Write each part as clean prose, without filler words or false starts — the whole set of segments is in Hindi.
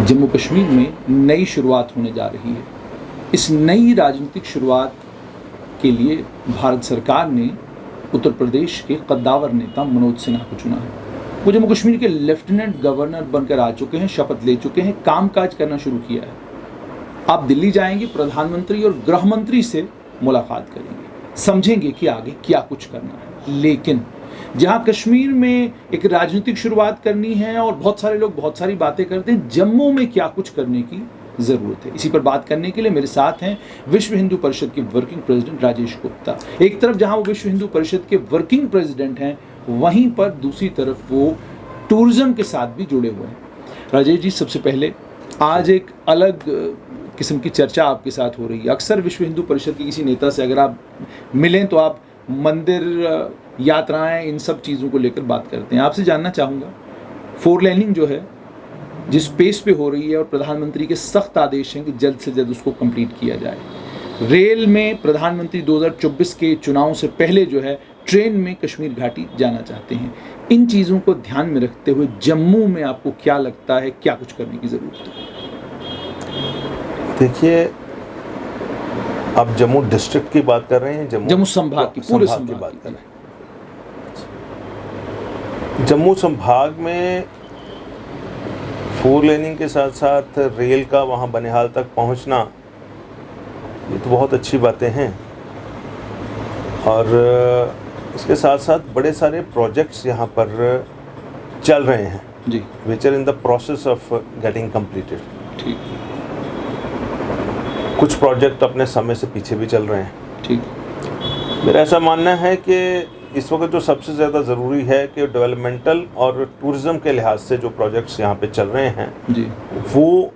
जम्मू कश्मीर में नई शुरुआत होने जा रही है। इस नई राजनीतिक शुरुआत के लिए भारत सरकार ने उत्तर प्रदेश के कद्दावर नेता मनोज सिन्हा को चुना है। वो जम्मू कश्मीर के लेफ्टिनेंट गवर्नर बनकर आ चुके हैं, शपथ ले चुके हैं, कामकाज करना शुरू किया है। आप दिल्ली जाएंगे, प्रधानमंत्री और गृह मंत्री से मुलाकात करेंगे, समझेंगे कि आगे क्या कुछ करना है। लेकिन जहां कश्मीर में एक राजनीतिक शुरुआत करनी है और बहुत सारे लोग बहुत सारी बातें करते हैं, जम्मू में क्या कुछ करने की जरूरत है, इसी पर बात करने के लिए मेरे साथ हैं विश्व हिंदू परिषद के वर्किंग प्रेसिडेंट राजेश गुप्ता। एक तरफ जहां वो विश्व हिंदू परिषद के वर्किंग प्रेसिडेंट हैं, वहीं पर दूसरी तरफ वो टूरिज्म के साथ भी जुड़े हुए हैं। राजेश जी, सबसे पहले आज एक अलग किस्म की चर्चा आपके साथ हो रही है। अक्सर विश्व हिंदू परिषद के किसी नेता से अगर आप मिलें तो आप मंदिर, यात्राएं, इन सब चीज़ों को लेकर बात करते हैं। आपसे जानना चाहूँगा, 4 लेनिंग जो है जिस पेस पे हो रही है और प्रधानमंत्री के सख्त आदेश हैं कि जल्द से जल्द उसको कंप्लीट किया जाए। रेल में प्रधानमंत्री 2024 के चुनाव से पहले जो है ट्रेन में कश्मीर घाटी जाना चाहते हैं। इन चीज़ों को ध्यान में रखते हुए जम्मू में आपको क्या लगता है, क्या कुछ करने की ज़रूरत है? देखिए, आप जम्मू डिस्ट्रिक्ट की बात कर रहे हैं? जम्मू संभाग की, पूरे संभाग की बात कर रहे हैं। जम्मू संभाग में 4 लेनिंग के साथ साथ रेल का वहाँ बनिहाल तक पहुँचना, ये तो बहुत अच्छी बातें हैं। और इसके साथ साथ बड़े सारे प्रोजेक्ट्स यहाँ पर चल रहे हैं जी, which are in the process of getting completed. ठीक, कुछ प्रोजेक्ट अपने समय से पीछे भी चल रहे हैं। ठीक, मेरा ऐसा मानना है कि इस वक्त जो सबसे ज़्यादा ज़रूरी है कि डेवलपमेंटल और टूरिज़्म के लिहाज से जो प्रोजेक्ट्स यहाँ पे चल रहे हैं जी, वो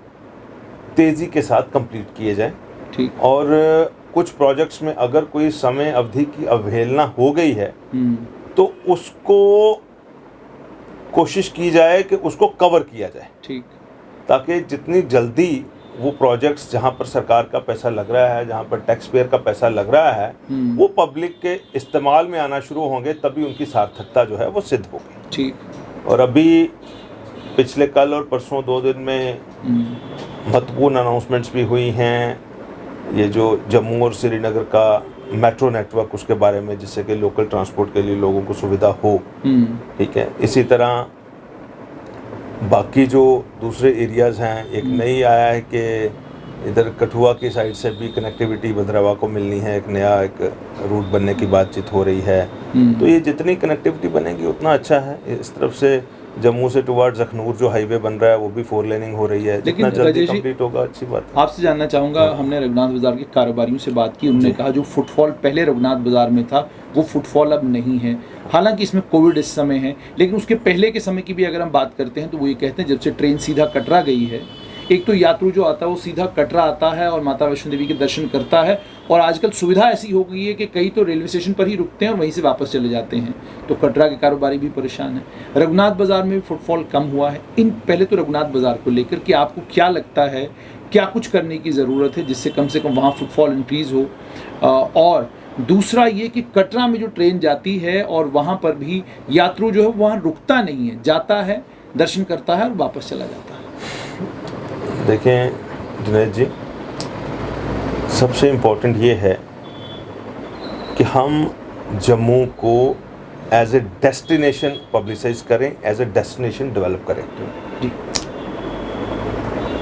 तेज़ी के साथ कंप्लीट किए जाएं। ठीक, और कुछ प्रोजेक्ट्स में अगर कोई समय अवधि की अवहेलना हो गई है तो उसको कोशिश की जाए कि उसको कवर किया जाए, ठीक, ताकि जितनी जल्दी वो प्रोजेक्ट्स जहाँ पर सरकार का पैसा लग रहा है, जहाँ पर टैक्स पेयर का पैसा लग रहा है, वो पब्लिक के इस्तेमाल में आना शुरू होंगे, तभी उनकी सार्थकता जो है वो सिद्ध होगी। ठीक। और अभी पिछले कल और परसों 2 दिन में महत्वपूर्ण अनाउंसमेंट्स भी हुई हैं। ये जो जम्मू और श्रीनगर का मेट्रो नेटवर्क, उसके बारे में, जिससे कि लोकल ट्रांसपोर्ट के लिए लोगों को सुविधा हो, ठीक है। इसी तरह बाकी जो दूसरे एरियाज़ हैं, एक नई आया है कि इधर कठुआ की साइड से भी कनेक्टिविटी भद्रवा को मिलनी है, एक नया एक रूट बनने की बातचीत हो रही है। तो ये जितनी कनेक्टिविटी बनेगी उतना अच्छा है। इस तरफ से जम्मू से टुवर्ड्स अखनूर जो हाईवे बन रहा है वो भी 4 लेनिंग हो रही है। जितना जल्दी कंप्लीट होगा अच्छी बात है। आपसे जानना चाहूँगा, हमने रघुनाथ बाजार के कारोबारियों से बात की, उन्होंने कहा जो फुटफॉल पहले रघुनाथ बाजार में था वो फुटफॉल अब नहीं है। हालांकि इसमें कोविड इस समय है, लेकिन उसके पहले के समय की भी अगर हम बात करते हैं तो वो ये कहते हैं जब से ट्रेन सीधा कटरा गई है, एक तो यात्रु जो आता है वो सीधा कटरा आता है और माता वैष्णो देवी के दर्शन करता है। और आजकल सुविधा ऐसी हो गई है कि कई तो रेलवे स्टेशन पर ही रुकते हैं और वहीं से वापस चले जाते हैं, तो कटरा के कारोबारी भी परेशान है। रघुनाथ बाजार में भी फुटफॉल कम हुआ है। इन पहले तो रघुनाथ बाजार को लेकर कि आपको क्या लगता है, क्या कुछ करने की ज़रूरत है जिससे कम से कम वहाँ फुटफॉल इंक्रीज़ हो? और दूसरा ये कि कटरा में जो ट्रेन जाती है और वहाँ पर भी यात्रु जो है वहाँ रुकता नहीं है, जाता है, दर्शन करता है और वापस चला जाता है। देखें जुनैद जी, सबसे इम्पोर्टेंट ये है कि हम जम्मू को एज ए डेस्टिनेशन पब्लिसाइज करें, एज ए डेस्टिनेशन डेवलप करें। जी,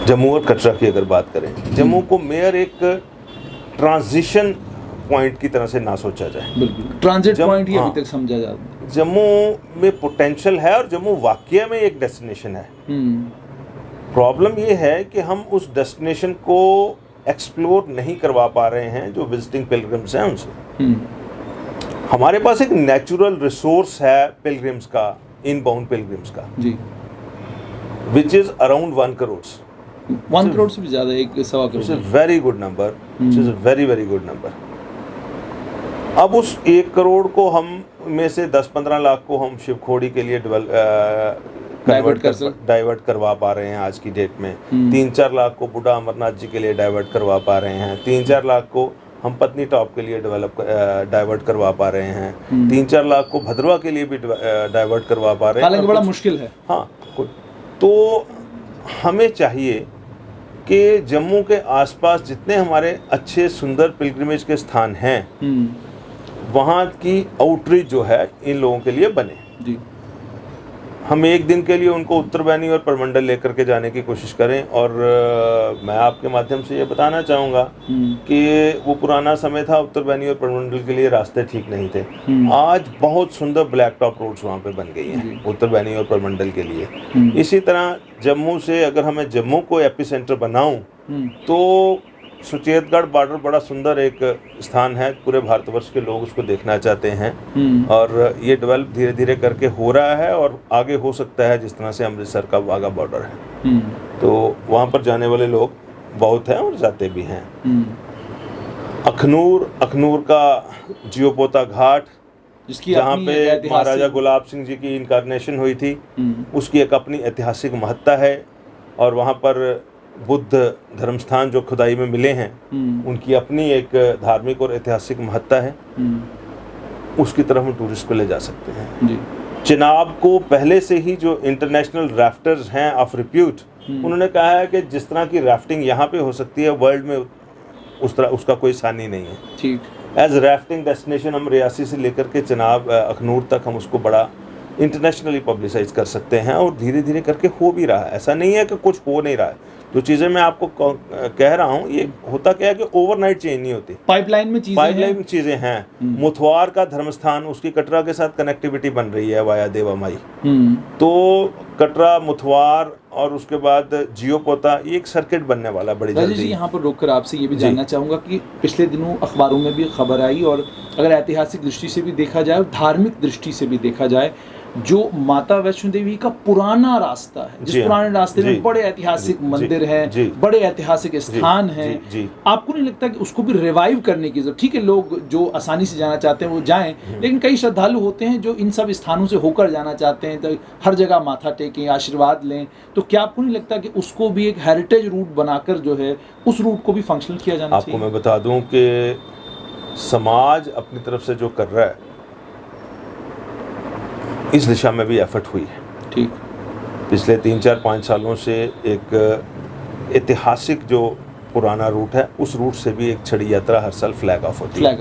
जम्मू और कटरा की अगर बात करें, जम्मू को मेयर एक ट्रांजिशन पॉइंट की तरह से ना सोचा जाए। बिल्कुल ट्रांजिट पॉइंट ही अभी तक समझा जाता है। जम्मू में पोटेंशियल है और जम्मू वाकई में एक डेस्टिनेशन है। प्रॉब्लम ये है कि हम उस डेस्टिनेशन को एक्सप्लोर नहीं करवा पा रहे हैं जो विजिटिंग पिलग्रिम्स हैं उनसे। हमारे पास एक नेचुरल रिसोर्स है पिलग्रिम्स का, इनबाउंड पिलग्रिम्स का, जी, which is around 1 crore. 1 crore से भी ज़्यादा, 1.25 crore. It's a very good number, it's a very very good number. अब उस 1 करोड़ को हम में से 10-15 लाख को हम शिवखोड़ी के लिए डाइवर्ट करवा पा रहे हैं आज की डेट में। 3-4 लाख को बूढ़ा अमरनाथ जी के लिए डाइवर्ट करवा पा रहे हैं। 3-4 लाख को हम पत्नी टॉप के लिए डाइवर्ट करवा पा रहे हैं। 3-4 लाख को भद्रवा के लिए भी डाइवर्ट करवा पा रहे हैं। हालांकि बड़ा मुश्किल है। हाँ, तो हमें चाहिए कि जम्मू के आसपास जितने हमारे अच्छे सुंदर पिलग्रिमेज के स्थान हैं वहाँ की आउटरीच जो है इन लोगों के लिए बने। जी। हम एक दिन के लिए उनको उत्तरबैनी और परमंडल लेकर के जाने की कोशिश करें। और मैं आपके माध्यम से ये बताना चाहूँगा कि वो पुराना समय था, उत्तरबैनी और परमंडल के लिए रास्ते ठीक नहीं थे। आज बहुत सुंदर ब्लैक टॉप रोड्स वहाँ पे बन गई हैं उत्तरबैनी और परमंडल के लिए। इसी तरह जम्मू से अगर हमें जम्मू को एपी सेंटर बनाऊँ तो सुचेतगढ़ बॉर्डर बड़ा सुंदर एक स्थान है, पूरे भारतवर्ष के लोग उसको देखना चाहते हैं और ये डेवलप धीरे धीरे करके हो रहा है और आगे हो सकता है, जिस तरह से अमृतसर का वाघा बॉर्डर है। तो वहाँ पर जाने वाले लोग बहुत हैं और जाते भी हैं। अखनूर का जियोपोता घाट, जहाँ पे महाराजा गुलाब सिंह जी की इनकारनेशन हुई थी, उसकी एक अपनी ऐतिहासिक महत्ता है। और वहाँ पर बुद्ध धर्मस्थान जो खुदाई में मिले हैं उनकी अपनी एक धार्मिक और ऐतिहासिक महत्ता है। उसकी तरफ हम टूरिस्ट को ले जा सकते हैं। जी। चिनाब को पहले से ही जो इंटरनेशनल राफ्टर्स हैं ऑफ रिप्यूट, उन्होंने कहा है कि जिस तरह की राफ्टिंग यहाँ पे हो सकती है वर्ल्ड में उस तरह उसका कोई सानी नहीं है। ठीक। एज राफ्टिंग डेस्टिनेशन हम रियासी से लेकर के चिनाब अखनूर तक हम उसको बड़ा इंटरनेशनली पब्लिसाइज कर सकते हैं और धीरे धीरे करके हो भी रहा है। ऐसा नहीं है कि कुछ हो नहीं रहा है। जो चीज़ें मैं आपको कह रहा हूँ ये होता क्या है कि ओवरनाइट चेंज नहीं होती। पाइपलाइन में चीज़ें हैं। मुथवार का धर्मस्थान, उसकी कटरा के साथ कनेक्टिविटी बन रही है वाया देवा माई। तो कटरा, मुथवार और उसके बाद जियोपोता, ये एक सर्किट बनने वाला बड़ी जल्दी। जी, यहाँ पर रोककर आपसे ये भी जानना चाहूँगा कि पिछले दिनों अखबारों में भी खबर आई और अगर ऐतिहासिक दृष्टि से भी देखा जाए और धार्मिक दृष्टि से भी देखा जाए, जो माता वैष्णो देवी का पुराना रास्ता है, जिस पुराने रास्ते में बड़े ऐतिहासिक मंदिर हैं, बड़े ऐतिहासिक स्थान हैं, आपको नहीं लगता कि उसको भी रिवाइव करने की जरूरत? ठीक है, लोग जो आसानी से जाना चाहते हैं वो जाएं, लेकिन कई श्रद्धालु होते हैं जो इन सब स्थानों से होकर जाना चाहते हैं, तो हर जगह माथा टेकें, आशीर्वाद लें। तो क्या आपको नहीं लगता कि उसको भी एक हेरिटेज रूट बनाकर जो है उस रूट को भी फंक्शनल किया जाना चाहिए? आपको मैं बता दूं कि समाज अपनी तरफ से जो कर रहा है इस दिशा में भी एफर्ट हुई है। ठीक। पिछले 3, 4, 5 सालों से एक ऐतिहासिक जो पुराना रूट है उस रूट से भी एक छड़ी यात्रा हर साल फ्लैग ऑफ होती है।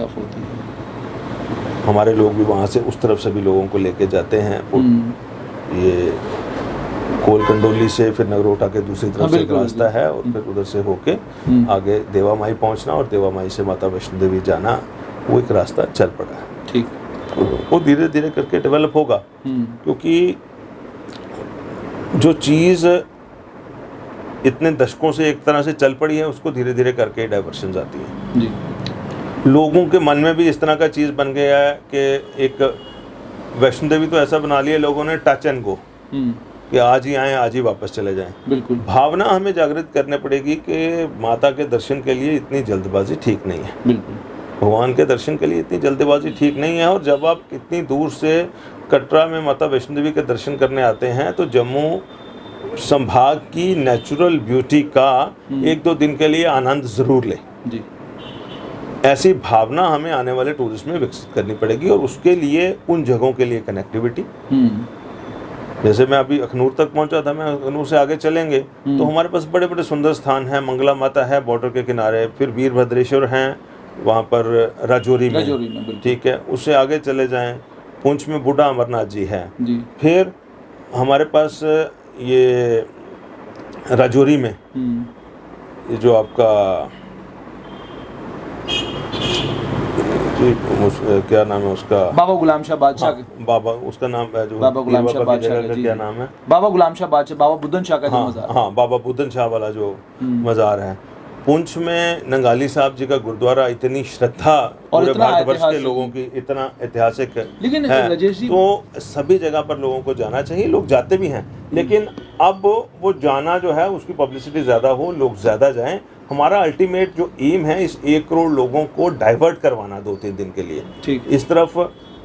हमारे लोग भी वहाँ से उस तरफ से भी लोगों को लेके जाते हैं। ये कोल कंडोली से फिर नगरोटा के दूसरी तरफ से रास्ता है और फिर उधर से होके आगे देवा माई पहुँचना और देवा माई से माता वैष्णो देवी जाना, वो एक रास्ता चल पड़ा है। ठीक। वो धीरे धीरे करके डेवलप होगा, क्योंकि जो चीज़ इतने दशकों से एक तरह से चल पड़ी है उसको धीरे धीरे करके डाइवर्शन आती है। जी। लोगों के मन में भी इस तरह का चीज़ बन गया है कि एक वैष्णो देवी तो ऐसा बना लिया लोगों ने टच एंड गो, कि आज ही आएँ आज ही वापस चले जाएं। बिल्कुल। भावना हमें जागृत करने पड़ेगी कि माता के दर्शन के लिए इतनी जल्दबाजी ठीक नहीं है। बिल्कुल। भगवान के दर्शन के लिए इतनी जल्दबाजी ठीक नहीं है। और जब आप इतनी दूर से कटरा में माता वैष्णो देवी के दर्शन करने आते हैं तो जम्मू संभाग की नेचुरल ब्यूटी का 1-2 दिन के लिए आनंद ज़रूर लें। जी। ऐसी भावना हमें आने वाले टूरिस्ट में विकसित करनी पड़ेगी और उसके लिए उन जगहों के लिए कनेक्टिविटी। जैसे मैं अभी अखनूर तक पहुंचा था, मैं अखनूर से आगे चलेंगे तो हमारे पास बड़े बड़े सुंदर स्थान हैं। मंगला माता है बॉर्डर के किनारे, फिर वीरभद्रेश्वर हैं वहाँ पर राजौरी में, ठीक है। उससे आगे चले जाएं, पुंछ में बूढ़ा अमरनाथ जी है जी। फिर हमारे पास ये राजौरी में ये जो आपका क्या नाम है उसका, बाबा गुलाम शाह बादशाह। हाँ, बाबा उसका नाम है जो बाबा गुलाम शाह बादशाह का क्या नाम है, बाबा गुलाम शाह बादशाह, बाबा बुद्धन शाह का जो मज़ार। हाँ, बाबा बुद्धन शाह वाला जो मज़ार है। पुंछ में नंगाली साहब जी का गुरुद्वारा, इतनी श्रद्धा पूरे भारतवर्ष के लोगों की, इतना ऐतिहासिक लेकिन है। तो सभी जगह पर लोगों को जाना चाहिए, लोग जाते भी हैं, लेकिन अब वो जाना जो है उसकी पब्लिसिटी ज़्यादा हो, लोग ज़्यादा जाएं। हमारा अल्टीमेट जो एम है इस 1 करोड़ लोगों को डाइवर्ट करवाना 2-3 दिन के लिए। ठीक। इस तरफ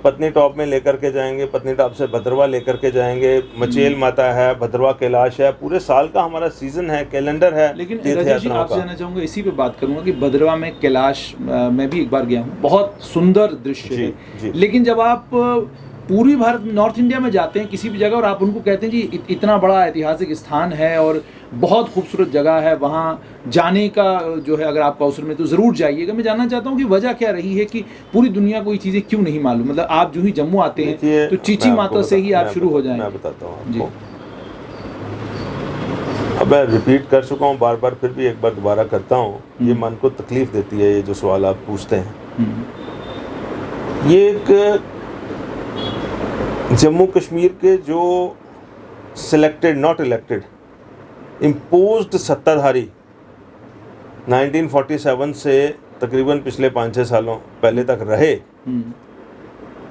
पत्नी टॉप में लेकर के जाएंगे, पत्नी टॉप से भद्रवा लेकर के जाएंगे, मचेल माता है, भद्रवा कैलाश है, पूरे साल का हमारा सीजन है, कैलेंडर है। लेकिन राजेश जी, आपसे जानना चाहूँगा, इसी पे बात करूँगा कि भद्रवा में कैलाश मैं भी एक बार गया हूँ, बहुत सुंदर दृश्य है। लेकिन जब आप पूर्वी भारत में, नॉर्थ इंडिया में जाते हैं किसी भी जगह और आप उनको कहते हैं जी इतना बड़ा ऐतिहासिक स्थान है और बहुत खूबसूरत जगह है, वहाँ जाने का जो है अगर आपको अवसर में तो ज़रूर जाइएगा। मैं जानना चाहता हूँ कि वजह क्या रही है कि पूरी दुनिया को ये चीज़ें क्यों नहीं मालूम? मतलब आप जो ही जम्मू आते हैं तो चीची माता से ही आप शुरू हो जाएं। मैं बताता हूँ जी। अब मैं रिपीट कर चुका हूँ बार बार, फिर भी एक बार दोबारा करता हूँ। ये मन को तकलीफ देती है ये जो सवाल आप पूछते हैं। ये एक जम्मू कश्मीर के जो सिलेक्टेड, नॉट इलेक्टेड, इम्पोज्ड सत्ताधारी 1947 से तकरीबन पिछले 5-6 सालों पहले तक रहे,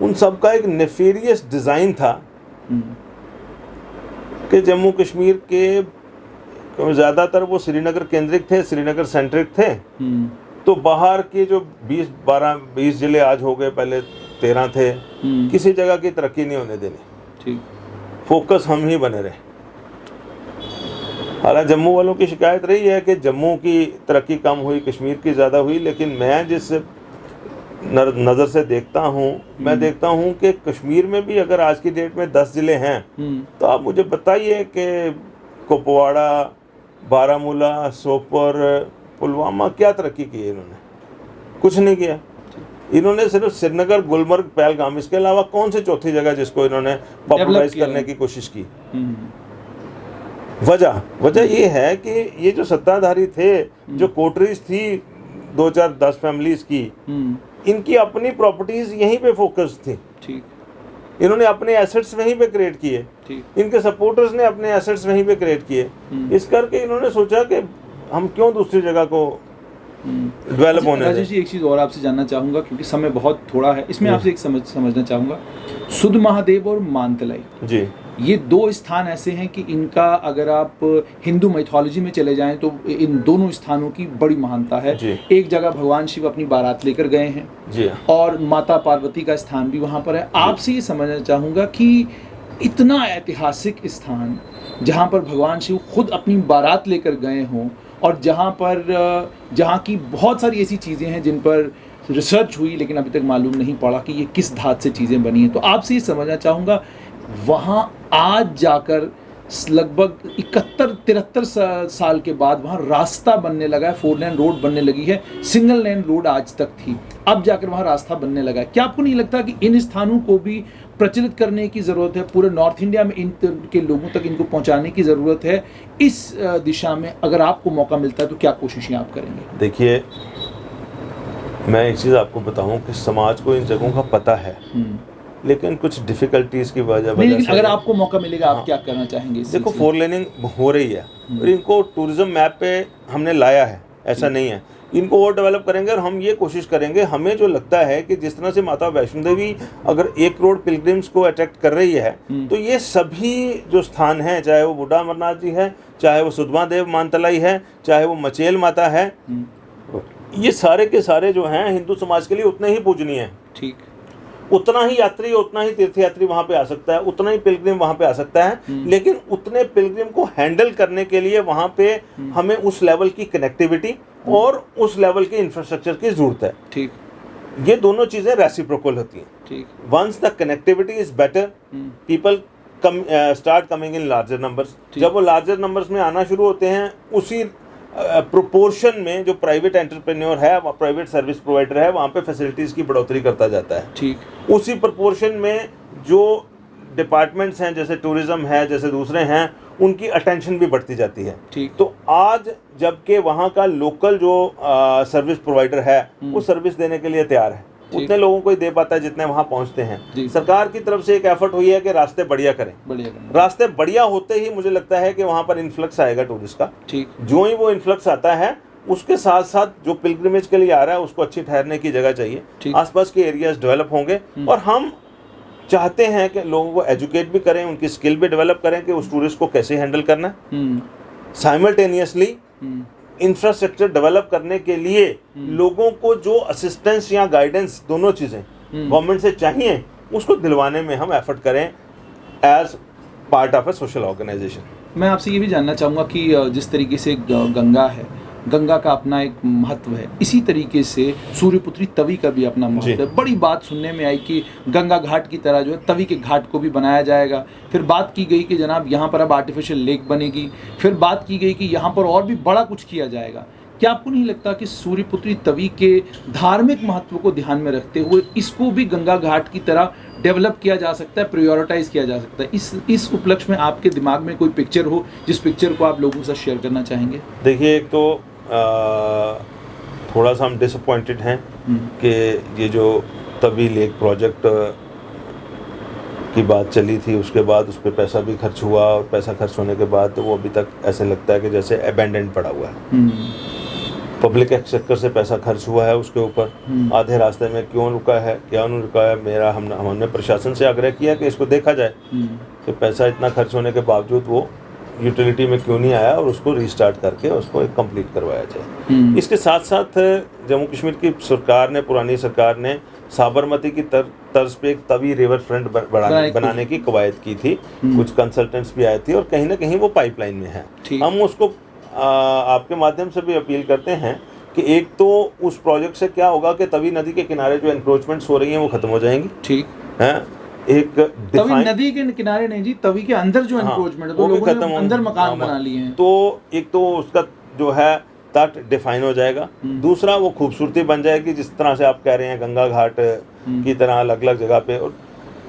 उन सब का एक नेफेरियस डिज़ाइन था कि जम्मू कश्मीर के ज़्यादातर वो श्रीनगर केंद्रित थे, श्रीनगर सेंट्रिक थे। तो बाहर के जो 20 ज़िले आज हो गए, पहले 13 थे, किसी जगह की तरक्की नहीं होने देनी, फोकस हम ही बने रहे। हालांकि जम्मू वालों की शिकायत रही है कि जम्मू की तरक्की कम हुई, कश्मीर की ज़्यादा हुई, लेकिन मैं जिस नज़र से देखता हूँ, मैं देखता हूँ कि कश्मीर में भी अगर आज की डेट में 10 ज़िले हैं तो आप मुझे बताइए कि कुपवाड़ा, बारामूला, सोपोर, पुलवामा क्या तरक्की की है इन्होंने? कुछ नहीं किया। इन्होंने सिर्फ श्रीनगर, गुलमर्ग, पहलगाम, इसके अलावा कौन सी चौथी जगह जिसको इन्होंने पॉपुलराइज करने की कोशिश की? वजह ये है कि ये जो सत्ताधारी थे, जो कोटरीज थी 2-4-10 फैमिलीज की, इनकी अपनी प्रॉपर्टीज यहीं पे फोकस थी। इन्होंने अपने एसेट्स वहीं पे क्रिएट किए, इनके सपोर्टर्स ने अपने एसेट्स वहीं पे क्रिएट किए। इस करके इन्होंने सोचा कि हम क्यों दूसरी जगह को डेवलप होने दें। राजेश जी, एक चीज़ और आपसे जानना चाहूँगा क्योंकि समय बहुत थोड़ा है, इसमें आपसे एक समझना चाहूँगा, सुध महादेव और मानतलाई जी, ये 2 स्थान ऐसे हैं कि इनका अगर आप हिंदू माइथोलॉजी में चले जाएं तो इन दोनों स्थानों की बड़ी महानता है। एक जगह भगवान शिव अपनी बारात लेकर गए हैं जी, और माता पार्वती का स्थान भी वहाँ पर है। आपसे ये समझना चाहूँगा कि इतना ऐतिहासिक स्थान जहाँ पर भगवान शिव खुद अपनी बारात लेकर गए हों और जहाँ की बहुत सारी ऐसी चीज़ें हैं जिन पर रिसर्च हुई लेकिन अभी तक मालूम नहीं पड़ा कि ये किस धात से चीज़ें बनी हैं, तो आपसे ये समझना चाहूँगा वहाँ आज जाकर लगभग 71-73 साल के बाद वहाँ रास्ता बनने लगा है, 4 लेन रोड बनने लगी है, सिंगल लेन रोड आज तक थी, अब जाकर वहाँ रास्ता बनने लगा है। क्या आपको नहीं लगता कि इन स्थानों को भी प्रचलित करने की ज़रूरत है, पूरे नॉर्थ इंडिया में इन के लोगों तक इनको पहुँचाने की ज़रूरत है? इस दिशा में अगर आपको मौका मिलता है तो क्या कोशिशें आप करेंगे? देखिए, मैं एक चीज़ आपको बताऊं कि समाज को इन जगहों का पता है, लेकिन कुछ डिफिकल्टीज की वजह से अगर आपको मौका मिलेगा आप क्या करना चाहेंगे? देखो, 4 लेनिंग हो रही है और इनको टूरिज्म मैप पे हमने लाया है, ऐसा नहीं है। इनको और डेवलप करेंगे और हम ये कोशिश करेंगे, हमें जो लगता है कि जिस तरह से माता वैष्णो देवी अगर 1 करोड़ पिलग्रिम्स को अट्रैक्ट कर रही है, तो ये सभी जो स्थान हैं, चाहे वो बूढ़ा अमरनाथ जी है, चाहे वो सुधमादेव मानतलाई है, चाहे वो मचेल माता है, ये सारे के सारे जो हैं हिंदू समाज के लिए उतने ही पूजनीय हैं। ठीक, उतना ही यात्री, उतना ही तीर्थयात्री वहाँ पे आ सकता है, उतना ही पिलग्रिम वहाँ पे आ सकता है, लेकिन उतने पिलग्रिम को हैंडल करने के लिए वहाँ पे हमें उस लेवल की कनेक्टिविटी और उस लेवल के इंफ्रास्ट्रक्चर की जरूरत है। ठीक, ये दोनों चीजें रेसिप्रोकल होती हैं। ठीक, once the connectivity is better, people start coming in larger numbers. जब वो लार्जर नंबर्स में आना शुरू होते हैं, उसी प्रोपोर्शन में जो प्राइवेट एंटरप्रेन्योर है, प्राइवेट सर्विस प्रोवाइडर है, वहाँ पे फैसिलिटीज़ की बढ़ोतरी करता जाता है। ठीक, उसी प्रोपोर्शन में जो डिपार्टमेंट्स हैं, जैसे टूरिज्म है, जैसे दूसरे हैं, उनकी अटेंशन भी बढ़ती जाती है। ठीक, तो आज जबकि वहाँ का लोकल जो सर्विस प्रोवाइडर है वो सर्विस देने के लिए तैयार है, उतने लोगों को ही दे पाता है जितने वहाँ पहुँचते हैं। सरकार की तरफ से एक एफर्ट हुई है कि रास्ते बढ़िया करें। रास्ते बढ़िया होते ही मुझे लगता है कि वहाँ पर इन्फ्लक्स आएगा टूरिस्ट का। ठीक, जो ही वो इन्फ्लक्स आता है, उसके साथ साथ जो पिलग्रिमेज के लिए आ रहा है उसको अच्छी ठहरने की जगह चाहिए, आसपास के एरियाज डेवलप होंगे। और हम चाहते हैं कि लोगों को एजुकेट भी करें, उनकी स्किल भी डेवलप करें कि उस टूरिस्ट को कैसे हैंडल करना है। साइमल्टेनियसली इंफ्रास्ट्रक्चर डेवलप करने के लिए लोगों को जो असिस्टेंस या गाइडेंस, दोनों चीज़ें गवर्नमेंट से चाहिए, उसको दिलवाने में हम एफर्ट करें as part of a social organisation. मैं आपसे ये भी जानना चाहूँगा कि जिस तरीके से गंगा है गंगा का अपना एक महत्व है, इसी तरीके से सूर्यपुत्री तवी का भी अपना महत्व है। बड़ी बात सुनने में आई कि गंगा घाट की तरह जो है तवी के घाट को भी बनाया जाएगा। फिर बात की गई कि जनाब यहाँ पर अब आर्टिफिशियल लेक बनेगी। फिर बात की गई कि यहाँ पर और भी बड़ा कुछ किया जाएगा। क्या आपको नहीं लगता कि सूर्यपुत्री तवी के धार्मिक महत्व को ध्यान में रखते हुए इसको भी गंगा घाट की तरह डेवलप किया जा सकता है, प्रायोरिटाइज किया जा सकता है? इस उपलक्ष्य में आपके दिमाग में कोई पिक्चर हो जिस पिक्चर को आप लोगों के साथ शेयर करना चाहेंगे? देखिए, एक तो थोड़ा सा हम डिसअपॉइंटेड हैं कि ये जो तवी लेक प्रोजेक्ट की बात चली थी, उसके बाद उस पर पैसा भी खर्च हुआ, और पैसा खर्च होने के बाद तो वो अभी तक ऐसे लगता है कि जैसे अबैंडन पड़ा हुआ है। पब्लिक एक्सचेकर से पैसा खर्च हुआ है उसके ऊपर, आधे रास्ते में क्यों रुका है, क्या नहीं रुका है। हमने प्रशासन से आग्रह किया कि इसको देखा जाए कि पैसा इतना खर्च होने के बावजूद वो यूटिलिटी में क्यों नहीं आया, और उसको रीस्टार्ट करके उसको एक कंप्लीट करवाया जाए। इसके साथ साथ जम्मू कश्मीर की सरकार ने, पुरानी सरकार ने साबरमती की तर्ज पे एक तवी रिवर फ्रंट बनाने की कवायद की थी। कुछ कंसल्टेंट्स भी आए थे, और कहीं ना कहीं वो पाइपलाइन में है। हम उसको आपके माध्यम से भी अपील करते हैं कि एक तो उस प्रोजेक्ट से क्या होगा कि तवी नदी के किनारे जो एनक्रोचमेंट्स हो रही हैं वो खत्म हो जाएंगी। ठीक है, एक तवी नदी के किनारे नहीं जी, तवी के अंदर जो एनक्रोचमेंट है, तो लोगों ने अंदर मकान बना लिए हैं। तो एक तो उसका जो है तट डिफाइन हो जाएगा, दूसरा वो खूबसूरती बन जाएगी जिस तरह से आप कह रहे हैं गंगा घाट की तरह अलग अलग जगह पे, और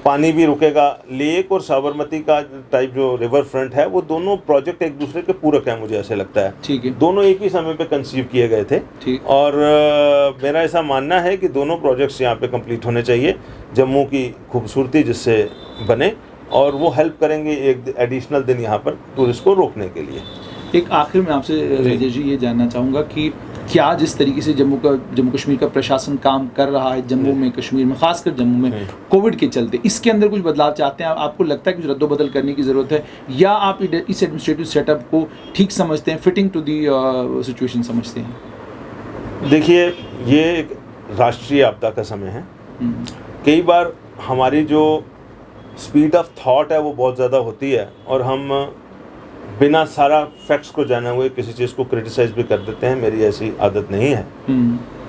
पानी भी रुकेगा। लेक और साबरमती का टाइप जो रिवर फ्रंट है, वो दोनों प्रोजेक्ट एक दूसरे के पूरक हैं, मुझे ऐसे लगता है। ठीक है, दोनों एक ही समय पे कंसीव किए गए थे। और मेरा ऐसा मानना है कि दोनों प्रोजेक्ट्स यहाँ पे कंप्लीट होने चाहिए, जम्मू की खूबसूरती जिससे बने, और वो हेल्प करेंगे एक एडिशनल दिन यहाँ पर टूरिस्ट को रोकने के लिए। एक आखिर में आपसे राजेश जी ये जानना चाहूँगा कि क्या जिस तरीके से जम्मू कश्मीर का प्रशासन काम कर रहा है, जम्मू में, कश्मीर में, खासकर जम्मू में कोविड के चलते, इसके अंदर कुछ बदलाव चाहते हैं? आपको लगता है कि कुछ रद्दोबदल करने की ज़रूरत है, या आप इस एडमिनिस्ट्रेटिव सेटअप को ठीक समझते हैं, फिटिंग टू दी सिचुएशन समझते हैं? देखिए, ये एक राष्ट्रीय आपदा का समय है। कई बार हमारी जो स्पीड ऑफ थॉट है वो बहुत ज़्यादा होती है, और हम बिना सारा फैक्ट्स को जाने हुए किसी चीज़ को क्रिटिसाइज भी कर देते हैं। मेरी ऐसी आदत नहीं है।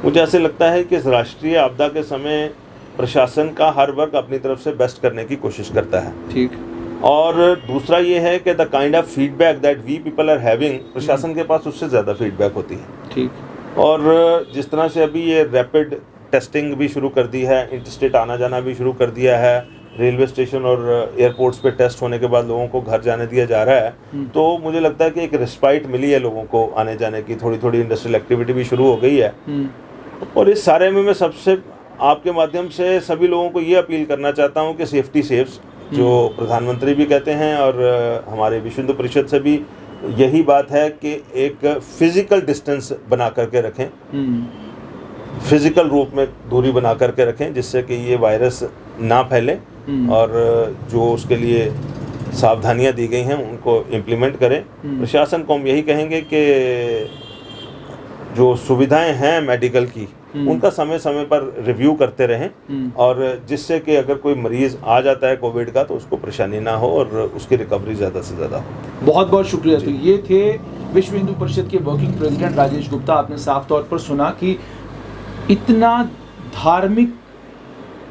मुझे ऐसे लगता है कि इस राष्ट्रीय आपदा के समय प्रशासन का हर वर्ग अपनी तरफ से बेस्ट करने की कोशिश करता है। ठीक। और दूसरा ये है कि the kind of feedback that we people are having, प्रशासन के पास उससे ज़्यादा फीडबैक होती है। ठीक। और जिस तरह से अभी ये रैपिड टेस्टिंग भी शुरू कर दी है, इंटरस्टेट आना जाना भी शुरू कर दिया है, रेलवे स्टेशन और एयरपोर्ट्स पे टेस्ट होने के बाद लोगों को घर जाने दिया जा रहा है, तो मुझे लगता है कि एक रिस्पाइट मिली है लोगों को आने जाने की, थोड़ी थोड़ी इंडस्ट्रियल एक्टिविटी भी शुरू हो गई है। और इस सारे में मैं सबसे आपके माध्यम से सभी लोगों को ये अपील करना चाहता हूँ कि सेफ्टी सेव्स, जो प्रधानमंत्री भी कहते हैं और हमारे विश्व हिंदू परिषद से भी यही बात है कि एक फिजिकल डिस्टेंस बना करके रखें, फिजिकल रूप में दूरी बना करके रखें, जिससे कि ये वायरस ना फैले, और जो उसके लिए सावधानियां दी गई हैं उनको इम्प्लीमेंट करें। प्रशासन को हम यही कहेंगे कि जो सुविधाएं हैं मेडिकल की, उनका समय समय पर रिव्यू करते रहें, और जिससे कि अगर कोई मरीज आ जाता है कोविड का तो उसको परेशानी ना हो और उसकी रिकवरी ज़्यादा से ज़्यादा हो। बहुत बहुत शुक्रिया। तो ये थे विश्व हिंदू परिषद के वर्किंग प्रेसिडेंट राजेश गुप्ता। आपने साफ तौर पर सुना कि इतना धार्मिक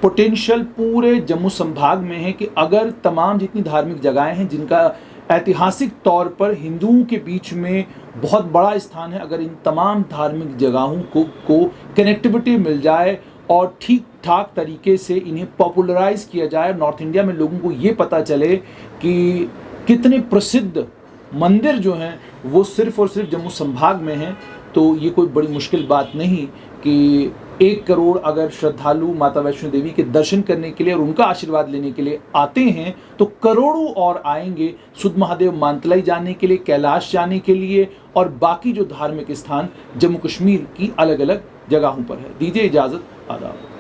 पोटेंशियल पूरे जम्मू संभाग में है कि अगर तमाम जितनी धार्मिक जगहें हैं जिनका ऐतिहासिक तौर पर हिंदुओं के बीच में बहुत बड़ा स्थान है, अगर इन तमाम धार्मिक जगहों को कनेक्टिविटी मिल जाए और ठीक ठाक तरीके से इन्हें पॉपुलराइज किया जाए, नॉर्थ इंडिया में लोगों को ये पता चले कि कितने प्रसिद्ध मंदिर जो हैं वो सिर्फ और सिर्फ जम्मू संभाग में हैं, तो ये कोई बड़ी मुश्किल बात नहीं कि 1 करोड़ अगर श्रद्धालु माता वैष्णो देवी के दर्शन करने के लिए और उनका आशीर्वाद लेने के लिए आते हैं, तो करोड़ों और आएंगे सुध महादेव मानतलाई जाने के लिए, कैलाश जाने के लिए, और बाकी जो धार्मिक स्थान जम्मू कश्मीर की अलग अलग जगहों पर है। दीजिए इजाज़त, आदाब।